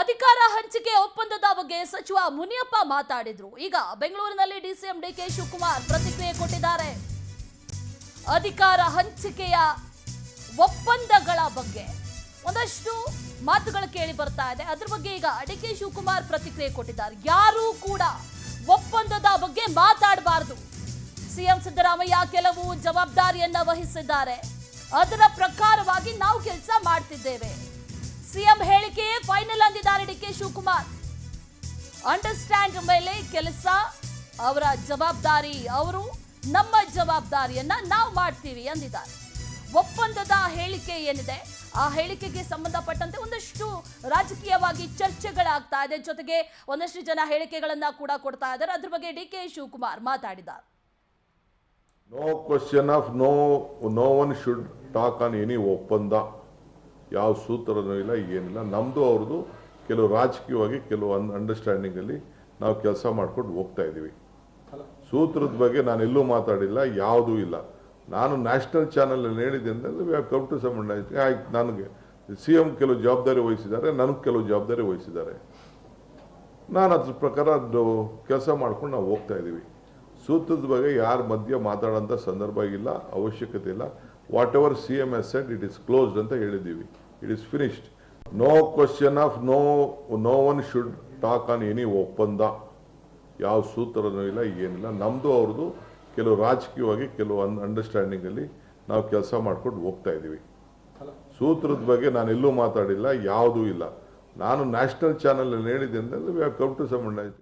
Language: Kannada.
ಅಧಿಕಾರ ಹಂಚಿಕೆ ಒಪ್ಪಂದದ ಬಗ್ಗೆ ಸಚಿವ ಮುನಿಯಪ್ಪ ಮಾತಾಡಿದ್ರು. ಈಗ ಬೆಂಗಳೂರಿನಲ್ಲಿ ಡಿಸಿಎಂ ಡಿಕೆ ಶಿವಕುಮಾರ್ ಪ್ರತಿಕ್ರಿಯೆ ಕೊಟ್ಟಿದ್ದಾರೆ. ಅಧಿಕಾರ ಹಂಚಿಕೆಯ ಒಪ್ಪಂದಗಳ ಬಗ್ಗೆ ಒಂದಷ್ಟು ಮಾತುಗಳು ಕೇಳಿ ಬರ್ತಾ ಇದೆ. ಅದ್ರ ಬಗ್ಗೆ ಈಗ ಡಿಕೆ ಶಿವಕುಮಾರ್ ಪ್ರತಿಕ್ರಿಯೆ ಕೊಟ್ಟಿದ್ದಾರೆ. ಯಾರೂ ಕೂಡ ಒಪ್ಪಂದದ ಬಗ್ಗೆ ಮಾತಾಡಬಾರದು. ಸಿಎಂ ಸಿದ್ದರಾಮಯ್ಯ ಕೆಲವು ಜವಾಬ್ದಾರಿಯನ್ನ ವಹಿಸಿದ್ದಾರೆ. ಅದರ ಪ್ರಕಾರವಾಗಿ ನಾವು ಕೆಲಸ ಮಾಡ್ತಿದ್ದೇವೆ. ಸಿಎಂ ಹೇಳಿಕೆ ಫೈನಲ್ ಅಂದಿದ್ದಾರೆ ಡಿಕೆ ಶಿವಕುಮಾರ್. ಅಂಡರ್ಸ್ಟ್ಯಾಂಡ್ ಮೇಲೆ ಕೆಲಸ, ಅವರ ಜವಾಬ್ದಾರಿ, ಅವರು ನಮ್ಮ ಜವಾಬ್ದಾರಿಯನ್ನ ನಾವು ಮಾಡ್ತೀವಿ ಅಂದಿದ್ದಾರೆ. ಒಪ್ಪಂದದ ಹೇಳಿಕೆ ಏನಿದೆ, ಆ ಹೇಳಿಕೆಗೆ ಸಂಬಂಧಪಟ್ಟಂತೆ ಒಂದಷ್ಟು ರಾಜಕೀಯವಾಗಿ ಚರ್ಚೆಗಳಾಗ್ತಾ ಇದೆ. ಜೊತೆಗೆ ಒಂದಷ್ಟು ಜನ ಹೇಳಿಕೆಗಳನ್ನ ಕೂಡ ಕೊಡ್ತಾ ಇದ್ದಾರೆ. ಅದ್ರ ಬಗ್ಗೆ ಡಿಕೆ ಶಿವಕುಮಾರ್ ಮಾತಾಡಿದ್ದಾರೆ. No question of no one should talk on any ಒಪ್ಪಂದ. ಯಾವ ಸೂತ್ರನೂ ಇಲ್ಲ, ಏನಿಲ್ಲ. ನಮ್ಮದು ಅವ್ರದ್ದು ಕೆಲವು ರಾಜಕೀಯವಾಗಿ ಕೆಲವು ಅಂಡರ್ಸ್ಟ್ಯಾಂಡಿಂಗಲ್ಲಿ ನಾವು ಕೆಲಸ ಮಾಡ್ಕೊಂಡು ಹೋಗ್ತಾ ಇದ್ದೀವಿ. ಸೂತ್ರದ ಬಗ್ಗೆ ನಾನು ಎಲ್ಲೂ ಮಾತಾಡಿಲ್ಲ, ಯಾವುದೂ ಇಲ್ಲ. ನಾನು ನ್ಯಾಷನಲ್ ಚಾನಲಲ್ಲಿ ಹೇಳಿದ್ದೆ ಅಂದರೆ we have come to some understanding. ಆಯ್ತು, ನನಗೆ ಸಿ ಎಂ ಕೆಲವು ಜವಾಬ್ದಾರಿ ವಹಿಸಿದ್ದಾರೆ, ನನಗೆ ಕೆಲವು ಜವಾಬ್ದಾರಿ ವಹಿಸಿದ್ದಾರೆ. ನಾನು ಅದ್ರ ಪ್ರಕಾರ ಅದು ಕೆಲಸ ಮಾಡ್ಕೊಂಡು ನಾವು ಹೋಗ್ತಾ ಇದ್ದೀವಿ. ಸೂತ್ರದ ಬಗ್ಗೆ ಯಾರ ಮಧ್ಯೆ ಮಾತಾಡೋಂಥ ಸಂದರ್ಭ ಇಲ್ಲ, ಅವಶ್ಯಕತೆ ಇಲ್ಲ. Whatever C M S said it is closed ಅಂತ ಹೇಳಿದ್ದೀವಿ. It is finished. No question of no one should talk on any ಒಪ್ಪಂದ. ಯಾವ ಸೂತ್ರನೂ ಇಲ್ಲ, ಏನಿಲ್ಲ. ನಮ್ಮದು ಅವ್ರದ್ದು ಕೆಲವು ರಾಜಕೀಯವಾಗಿ ಕೆಲವು ಅಂಡರ್ಸ್ಟ್ಯಾಂಡಿಂಗಲ್ಲಿ ನಾವು ಕೆಲಸ ಮಾಡ್ಕೊಂಡು ಹೋಗ್ತಾ ಇದ್ದೀವಿ. ಸೂತ್ರದ ಬಗ್ಗೆ ನಾನು ಎಲ್ಲೂ ಮಾತಾಡಿಲ್ಲ, ಯಾವುದೂ ಇಲ್ಲ. ನಾನು ನ್ಯಾಷನಲ್ ಚಾನಲಲ್ಲಿ ಹೇಳಿದ್ದೆ ಅಂದರೆ we have come to some understanding.